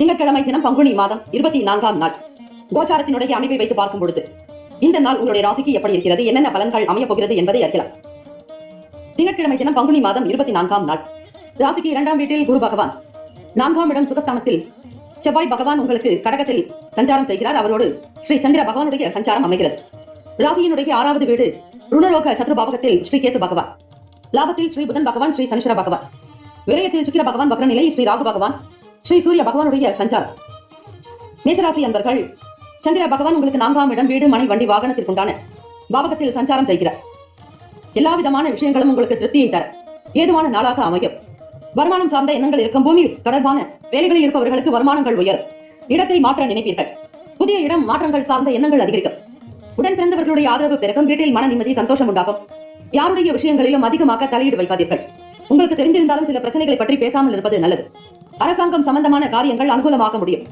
திங்கட்கிழமை தினம் பங்குனி மாதம் 24ஆம் நாள். கோச்சாரத்தினுடைய அமைப்பை வைத்து பார்க்கும் பொழுது இந்த நாள் உங்களுடைய ராசிக்கு எப்படி இருக்கிறது, என்னென்ன பலன்கள் அமையப் போகிறது என்பதை அறியலாம். திங்கட்கிழமை தினம் பங்குனி மாதம் 24ஆம் நாள். ராசிக்கு 2ஆம் வீட்டில் குரு பகவான், 4ஆம் இடம் சுகஸ்தானத்தில் செவ்வாய் பகவான் உங்களுக்கு கடகத்தில் சஞ்சாரம் செய்கிறார். அவரோடு ஸ்ரீ சந்திர பகவானுடைய சஞ்சாரம் அமைகிறது. ராசியினுடைய 6வது வீடு ருணரோக சத்ருபாவகத்தில் ஸ்ரீ கேத்து பகவான், லாபத்தில் ஸ்ரீ புதன் பகவான், ஸ்ரீ சனிஸ்வர பகவான், விரயத்தில் சுக்கிர பகவான் வக்ரநிலை, ஸ்ரீ ராகு பகவான், ஸ்ரீ சூரிய பகவானுடைய சஞ்சாரம். மேஷராசி அன்பர்கள், சந்திர பகவான் உங்களுக்கு 4ஆம் இடம் வீடு மனை வண்டி வாகனத்திற்குண்டான பாவகத்தில் சஞ்சாரம் செய்கிறார். எல்லா விதமான விஷயங்களும் உங்களுக்கு திருப்தியை தர ஏதுவான நாளாக அமையும். வருமானம் சார்ந்த எண்ணங்கள் இருக்கும். பூமி தொடர்பான வேலைகளில் இருப்பவர்களுக்கு வருமானங்கள் உயரும். இடத்தை மாற்ற நினைப்பீர்கள். புதிய இடம் மாற்றங்கள் சார்ந்த எண்ணங்கள் அதிகரிக்கும். உடன் பிறந்தவர்களுடைய ஆதரவு பெருக்கும். வீட்டில் மன நிம்மதி, சந்தோஷம் உண்டாகும். யாருடைய விஷயங்களிலும் அதிகமாக தலையீடு வைக்காதீர்கள். உங்களுக்கு தெரிந்திருந்தாலும் சில பிரச்சனைகளை பற்றி பேசாமல் இருப்பது நல்லது. அரசாங்கம் சம்பந்தமான காரியங்கள் அனுகூலமாக முடியும்.